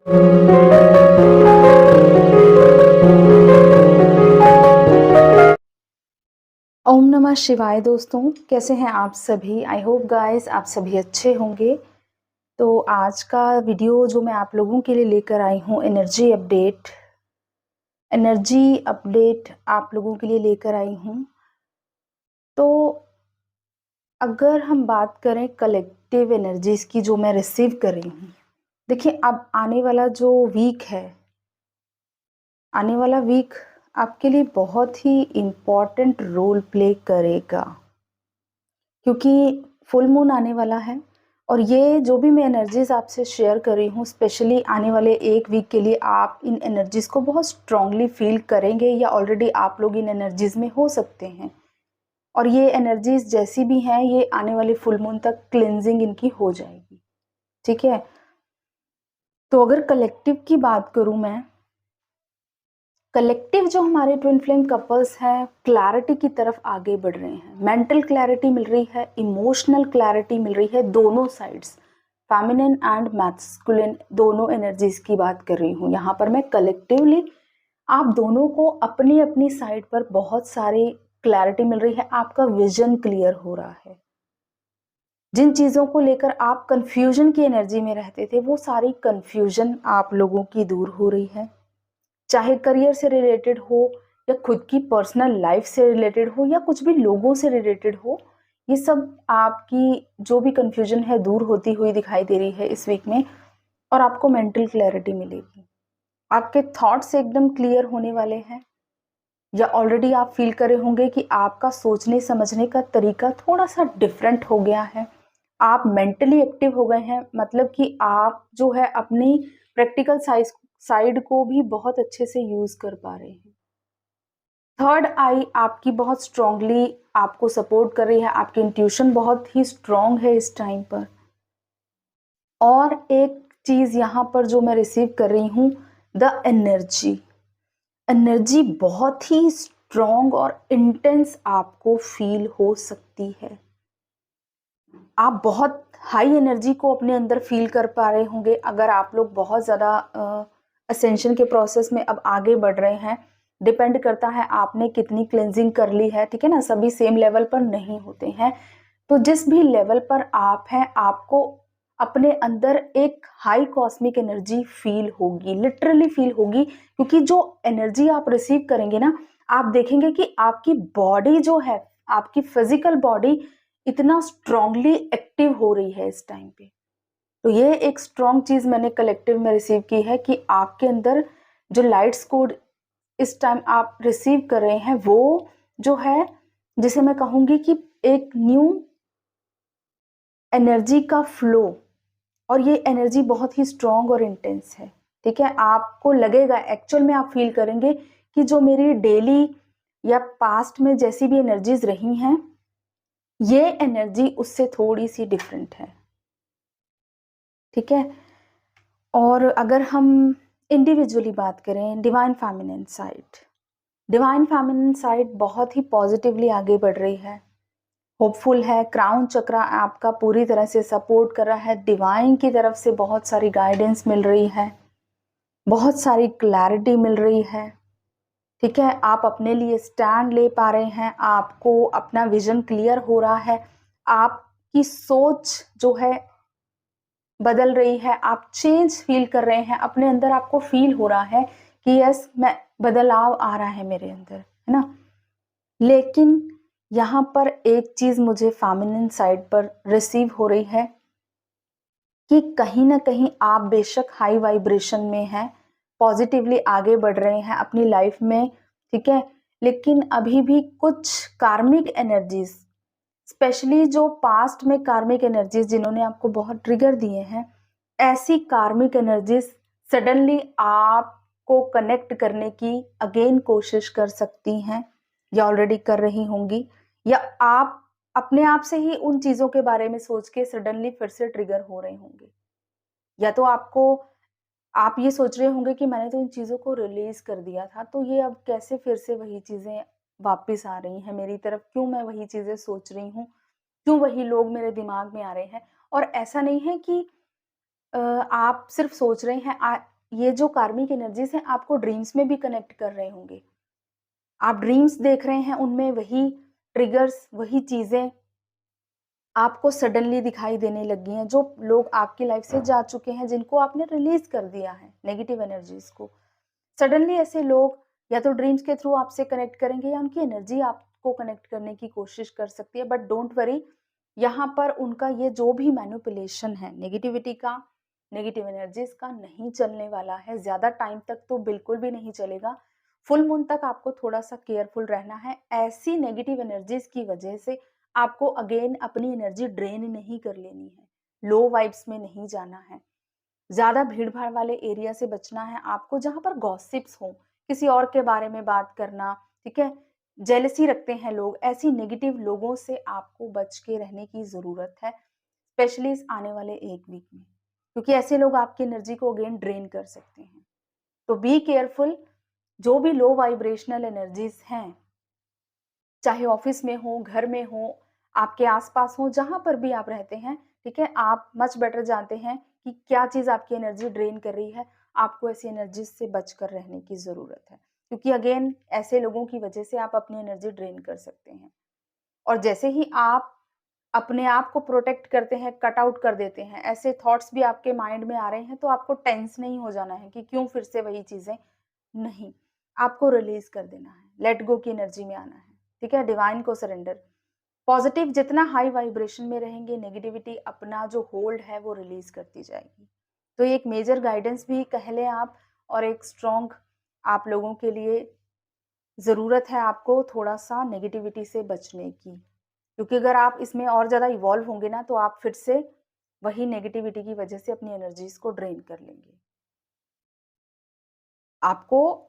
ओम नमः शिवाय दोस्तों, कैसे हैं आप सभी? आई होप गाइस आप सभी अच्छे होंगे। तो आज का वीडियो जो मैं आप लोगों के लिए लेकर आई हूँ, एनर्जी अपडेट आप लोगों के लिए लेकर आई हूँ। तो अगर हम बात करें कलेक्टिव एनर्जीज की जो मैं रिसीव कर रही हूँ, देखिए अब आने वाला वीक आपके लिए बहुत ही इम्पोर्टेंट रोल प्ले करेगा, क्योंकि फुल मून आने वाला है। और ये जो भी मैं एनर्जीज आपसे शेयर कर रही हूँ, स्पेशली आने वाले एक वीक के लिए आप इन एनर्जीज को बहुत स्ट्रांगली फील करेंगे, या ऑलरेडी आप लोग इन एनर्जीज में हो सकते हैं। और ये एनर्जीज जैसी भी हैं, ये आने वाले फुल मून तक क्लिनजिंग इनकी हो जाएगी। ठीक है, तो अगर कलेक्टिव की बात करूं मैं, कलेक्टिव जो हमारे ट्विन फ्लेम कपल्स हैं, क्लैरिटी की तरफ आगे बढ़ रहे हैं। मेंटल क्लैरिटी मिल रही है, इमोशनल क्लैरिटी मिल रही है, दोनों साइड्स, फेमिनिन एंड मैस्कुलिन, दोनों एनर्जीज की बात कर रही हूँ यहाँ पर मैं कलेक्टिवली। आप दोनों को अपनी अपनी साइड पर बहुत सारी क्लैरिटी मिल रही है, आपका विजन क्लियर हो रहा है। जिन चीजों को लेकर आप कंफ्यूजन की एनर्जी में रहते थे, वो सारी कंफ्यूजन आप लोगों की दूर हो रही है। चाहे करियर से रिलेटेड हो, या खुद की पर्सनल लाइफ से रिलेटेड हो, या कुछ भी लोगों से रिलेटेड हो, ये सब आपकी जो भी कंफ्यूजन है दूर होती हुई दिखाई दे रही है इस वीक में। और आपको मेंटल क्लैरिटी मिलेगी, आपके थॉट्स एकदम क्लियर होने वाले हैं। या ऑलरेडी आप फील करे होंगे कि आपका सोचने समझने का तरीका थोड़ा सा डिफरेंट हो गया है। आप मेंटली एक्टिव हो गए हैं, मतलब कि आप जो है अपनी प्रैक्टिकल साइड को भी बहुत अच्छे से यूज कर पा रहे हैं। थर्ड आई आपकी बहुत स्ट्रांगली आपको सपोर्ट कर रही है, आपकी इंट्यूशन बहुत ही स्ट्रांग है इस टाइम पर। और एक चीज यहाँ पर जो मैं रिसीव कर रही हूँ, द एनर्जी बहुत ही स्ट्रांग और इंटेंस आपको फील हो सकती है। आप बहुत हाई एनर्जी को अपने अंदर फील कर पा रहे होंगे। अगर आप लोग बहुत ज़्यादा असेंशन के प्रोसेस में अब आगे बढ़ रहे हैं, डिपेंड करता है आपने कितनी क्लेंजिंग कर ली है। ठीक है ना, सभी सेम लेवल पर नहीं होते हैं। तो जिस भी लेवल पर आप हैं, आपको अपने अंदर एक हाई कॉस्मिक एनर्जी फील होगी, लिटरली फील होगी। क्योंकि जो एनर्जी आप रिसीव करेंगे ना, आप देखेंगे कि आपकी बॉडी जो है, आपकी फिजिकल बॉडी इतना स्ट्रांगली एक्टिव हो रही है इस टाइम पे। तो ये एक स्ट्रांग चीज मैंने कलेक्टिव में रिसीव की है कि आपके अंदर जो लाइट्स कोड इस टाइम आप रिसीव कर रहे हैं, वो जो है, जिसे मैं कहूंगी कि एक न्यू एनर्जी का फ्लो। और ये एनर्जी बहुत ही स्ट्रांग और इंटेंस है। ठीक है, आपको लगेगा, एक्चुअल में आप फील करेंगे कि जो मेरी डेली या पास्ट में जैसी भी एनर्जीज रही हैं, ये एनर्जी उससे थोड़ी सी डिफरेंट है। ठीक है, और अगर हम इंडिविजुअली बात करें, डिवाइन फेमिनिन साइड बहुत ही पॉजिटिवली आगे बढ़ रही है, होपफुल है। क्राउन चक्र आपका पूरी तरह से सपोर्ट कर रहा है, डिवाइन की तरफ से बहुत सारी गाइडेंस मिल रही है, बहुत सारी क्लैरिटी मिल रही है। ठीक है, आप अपने लिए स्टैंड ले पा रहे हैं, आपको अपना विजन क्लियर हो रहा है, आपकी सोच जो है बदल रही है, आप चेंज फील कर रहे हैं अपने अंदर। आपको फील हो रहा है कि यस, मैं बदलाव आ रहा है मेरे अंदर, है ना। लेकिन यहाँ पर एक चीज मुझे फेमिनिन साइड पर रिसीव हो रही है कि कहीं ना कहीं आप बेशक हाई वाइब्रेशन में हैं, पॉजिटिवली आगे बढ़ रहे हैं अपनी लाइफ में। ठीक है, लेकिन अभी भी कुछ कार्मिक एनर्जीज, स्पेशली जो पास्ट में कार्मिक एनर्जीज जिन्होंने आपको बहुत ट्रिगर दिए हैं, ऐसी कार्मिक एनर्जीज सडनली आपको कनेक्ट करने की अगेन कोशिश कर सकती हैं, या ऑलरेडी कर रही होंगी। या आप अपने आप से ही उन चीजों के बारे में सोच के सडनली फिर से ट्रिगर हो रहे होंगे। या तो आप ये सोच रहे होंगे कि मैंने तो इन चीजों को रिलीज कर दिया था, तो ये अब कैसे फिर से वही चीजें वापस आ रही हैं मेरी तरफ, क्यों मैं वही चीजें सोच रही हूँ, क्यों वही लोग मेरे दिमाग में आ रहे हैं। और ऐसा नहीं है कि आप सिर्फ सोच रहे हैं, ये जो कार्मिक एनर्जीज़ हैं आपको ड्रीम्स में भी कनेक्ट कर रहे होंगे। आप ड्रीम्स देख रहे हैं, उनमें वही ट्रिगर्स, वही चीज़ें आपको सडनली दिखाई देने लगी हैं, जो लोग आपकी लाइफ से जा चुके हैं, जिनको आपने रिलीज़ कर दिया है, नेगेटिव एनर्जीज़ को। सडनली ऐसे लोग या तो ड्रीम्स के थ्रू आपसे कनेक्ट करेंगे या उनकी एनर्जी आपको कनेक्ट करने की कोशिश कर सकती है, बट डोंट वरी, यहाँ पर उनका ये जो भी मैनिपुलेशन है नेगेटिविटी का, नेगेटिव एनर्जीज का, नहीं चलने वाला है, ज़्यादा टाइम तक तो बिल्कुल भी नहीं चलेगा। फुल मून तक आपको थोड़ा सा केयरफुल रहना है। ऐसी नेगेटिव एनर्जीज की वजह से आपको अगेन अपनी एनर्जी ड्रेन नहीं कर लेनी है, लो वाइब्स में नहीं जाना है, ज़्यादा भीड़-भाड़ वाले एरिया से बचना है आपको, जहाँ पर गॉसिप्स हों, किसी और के बारे में बात करना, ठीक है? जेलसी रखते हैं लोग, ऐसी नेगेटिव लोगों से आपको बच के रहने की ज़रूरत है, स्पेशली इस आने वाले 1 वीक में, क्योंकि ऐसे लोग आपकी एनर्जी को अगेन ड्रेन कर सकते हैं। तो बी केयरफुल, जो भी लो वाइब्रेशनल एनर्जीज़ हैं, चाहे ऑफिस में हो, घर में हो, आपके आस-पास हो, जहाँ पर भी आप रहते हैं, ठीक है? आप मच बेटर जानते हैं कि क्या चीज़ आपकी एनर्जी ड्रेन कर रही है। आपको ऐसी एनर्जीज़ से बचकर रहने की ज़रूरत है, क्योंकि अगेन ऐसे लोगों की वजह से आप अपनी एनर्जी ड्रेन कर सकते हैं। और जैसे ही आप अपने आप को प्रोटेक्ट करते हैं, कट आउट कर देते हैं, ऐसे थॉट्स भी आपके माइंड में आ रहे हैं, तो आपको टेंस नहीं हो जाना है कि क्यों फिर से वही चीज़ें, नहीं, आपको रिलीज़ कर देना है, लेट गो की एनर्जी में आना है, ठीक है? डिवाइन को सरेंडर। पॉज़िटिव जितना हाई वाइब्रेशन में रहेंगे, नेगेटिविटी अपना जो होल्ड है वो रिलीज़ करती जाएगी। तो ये एक मेजर गाइडेंस भी कह लें आप, और एक स्ट्रॉन्ग आप लोगों के लिए ज़रूरत है आपको थोड़ा-सा नेगेटिविटी से बचने की। क्योंकि अगर आप इसमें और ज़्यादा इवॉल्व होंगे ना, तो आप फिर से वही नेगेटिविटी की वजह से अपनी एनर्जीज़ को ड्रेन कर लेंगे। आपको,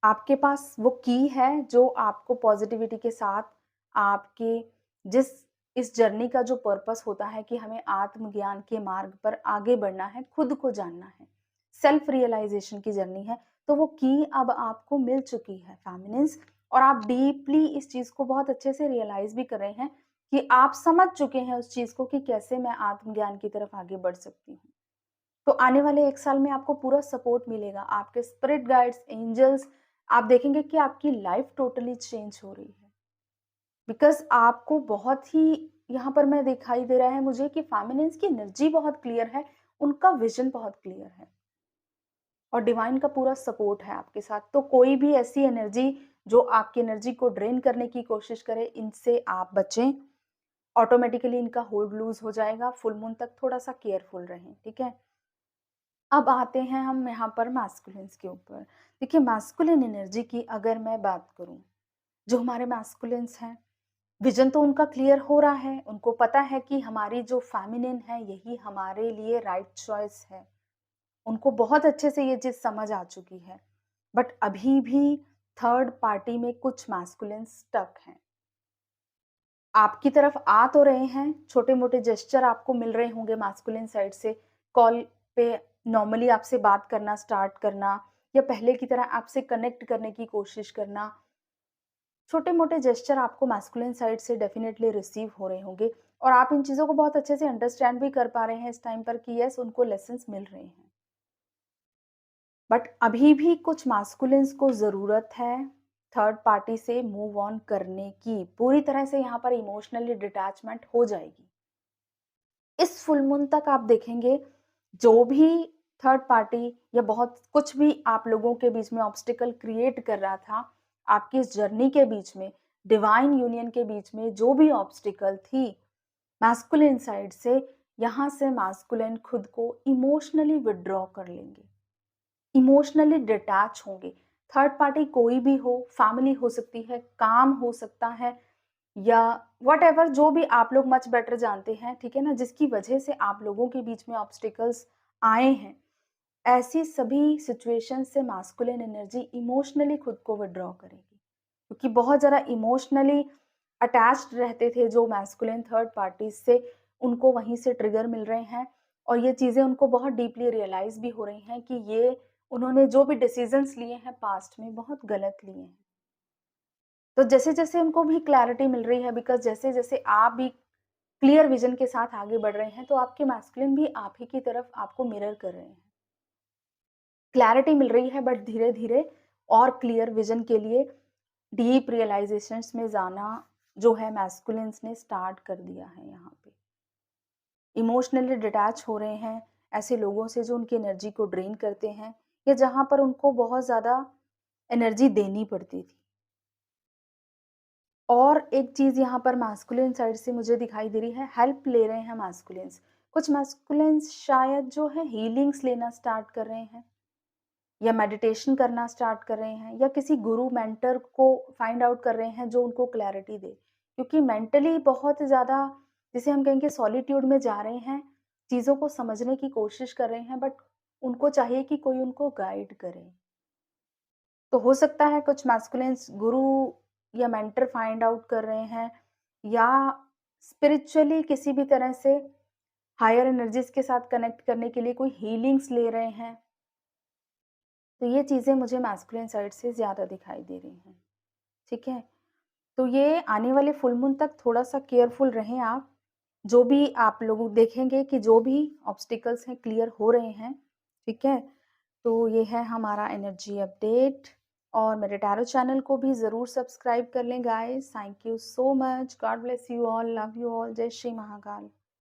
आपके पास वो की है जो आपको पॉज़िटिविटी के साथ आपके जिस इस जर्नी का जो पर्पस होता है कि हमें आत्मज्ञान के मार्ग पर आगे बढ़ना है, खुद को जानना है, सेल्फ रियलाइज़ेशन की जर्नी है, तो वो की अब आपको मिल चुकी है फेमिनिन्स, और आप डीपली इस चीज़ को बहुत अच्छे से रियलाइज़ भी कर रहे हैं कि आप समझ चुके हैं उस चीज़ को कि कैसे मैं आत्मज्ञान की तरफ आगे बढ़ सकती हूँ। तो आने वाले 1 साल में आपको पूरा सपोर्ट मिलेगा, आपके स्पिरिट गाइड्स, एंजल्स, आप देखेंगे कि आपकी लाइफ टोटली चेंज हो रही है। बिकॉज़ आपको बहुत ही यहाँ पर मैं दिखाई दे रहा है मुझे कि फेमिनिन्स की एनर्जी बहुत क्लियर है, उनका विज़न बहुत क्लियर है, और डिवाइन का पूरा सपोर्ट है आपके साथ। तो कोई भी ऐसी एनर्जी जो आपकी एनर्जी को ड्रेन करने की कोशिश करे, इनसे आप बचें। ऑटोमैटिकली इनका होल्ड लूज़ हो जाएगा, फुल मून तक थोड़ा-सा केयरफुल रहें, ठीक है? अब आते हैं हम यहाँ पर मैस्कुलिन्स के ऊपर। देखिए, मैस्कुलिन एनर्जी की अगर मैं बात करूँ, जो हमारे मैस्कुलिन्स हैं, विज़न तो उनका क्लियर हो रहा है, उनको पता है कि हमारी जो फेमिनिन है यही हमारे लिए राइट चॉइस है। उनको बहुत अच्छे से ये चीज़ समझ आ चुकी है। बट अभी भी थर्ड पार्टी में कुछ मैस्कुलिन्स स्टक हैं। आपकी तरफ आ तो रहे हैं, छोटे-मोटे जेस्चर आपको मिल रहे होंगे मैस्कुलिन साइड से, कॉल पे नॉर्मली आपसे बात करना स्टार्ट करना, या पहले की तरह आपसे कनेक्ट करने की कोशिश करना। छोटे-मोटे जेस्चर आपको मैस्कुलिन साइड से डेफिनिटली रिसीव हो रहे होंगे, और आप इन चीज़ों को बहुत अच्छे से अंडरस्टैंड भी कर पा रहे हैं इस टाइम पर कि येस, उनको लेसन्स मिल रहे हैं। बट अभी भी कुछ मैस्कुलिन्स को ज़रूरत है थर्ड पार्टी से मूव ऑन करने की। पूरी तरह से यहाँ पर इमोशनली डिटैचमेंट हो जाएगी। इस फुल मून तक आप देखेंगे, जो भी थर्ड पार्टी या बहुत कुछ भी आप लोगों के बीच में ऑब्स्टिकल क्रिएट कर रहा था, आपकी इस जर्नी के बीच में, डिवाइन यूनियन के बीच में जो भी ऑब्स्टिकल थी, मैस्कुलिन साइड से, यहाँ से मैस्कुलिन खुद को इमोशनली विथड्रॉ कर लेंगे, इमोशनली डिटैच होंगे। थर्ड पार्टी कोई भी हो, फैमिली हो सकती है, काम हो सकता है, या व्हाटएवर, जो भी आप लोग मच बेटर जानते हैं, ठीक है ना? जिसकी वजह से आप लोगों के बीच में ऑब्स्टिकल्स आए हैं, ऐसी सभी सिचुएशन से मैस्कुलिन एनर्जी इमोशनली खुद को विथड्रॉ करेगी। क्योंकि बहुत ज़्यादा इमोशनली अटैच्ड रहते थे जो मैस्कुलिन थर्ड पार्टीज़ से, उनको वहीं से ट्रिगर मिल रहे हैं, और ये चीज़ें उनको बहुत डीपली रियलाइज़ भी हो रही हैं कि ये उन्होंने जो भी डिसीज़न्स लिए हैं पास्ट में, बहुत गलत लिए हैं। तो जैसे-जैसे उनको भी क्लैरिटी मिल रही है, बिकॉज़ जैसे-जैसे आप भी क्लियर विजन के साथ आगे बढ़ रहे हैं, तो आपके मैस्कुलिन भी आप ही की तरफ आपको मिरर कर रहे हैं। क्लैरिटी मिल रही है, बट धीरे-धीरे और क्लियर विजन के लिए डीप रियलाइज़ेशंस में जाना जो है मैस्कुलिन्स ने स्टार्ट कर दिया है यहाँ पे। इमोशनली डिटैच हो रहे हैं ऐसे लोगों से जो उनकी एनर्जी को ड्रेन करते हैं या जहाँ पर उनको बहुत ज़्यादा एनर्जी देनी पड़ती थी। और एक चीज़ यहाँ पर मैस्कुलिन साइड से मुझे दिखाई दे रही है, हेल्प ले रहे हैं मैस्कुलिन्स। कुछ मैस्कुलिन्स शायद जो है हीलिंग्स लेना स्टार्ट कर रहे हैं या मेडिटेशन करना स्टार्ट कर रहे हैं या किसी गुरु मेंटर को फाइंड आउट कर रहे हैं जो उनको क्लैरिटी दे। क्योंकि मेंटली बहुत ज़्यादा जिसे हम कहेंगे सॉलिट्यूड में जा रहे हैं, चीज़ों को समझने की कोशिश कर रहे हैं, बट उनको चाहिए कि कोई उनको गाइड करे। तो हो सकता है कुछ मैस्कुलिन्स गुरु या मेंटर फाइंड आउट कर रहे हैं या स्पिरिचुअली किसी भी तरह से हायर एनर्जीज़ के साथ कनेक्ट करने के लिए कोई हीलिंग्स ले रहे हैं। तो ये चीज़ें मुझे मैस्कुलिन साइड से ज़्यादा दिखाई दे रही हैं, ठीक है? तो ये आने वाले फुल मून तक थोड़ा-सा केयरफुल रहें आप। जो भी आप लोग देखेंगे कि जो भी ऑब्स्टिकल्स हैं क्लियर हो रहे हैं, ठीक है? तो ये है हमारा एनर्जी अपडेट और मेरे टैरो चैनल को भी ज़रूर सब्सक्राइब कर लें guys. Thank you so much. God bless you all, love you all. जय श्री महाकाल।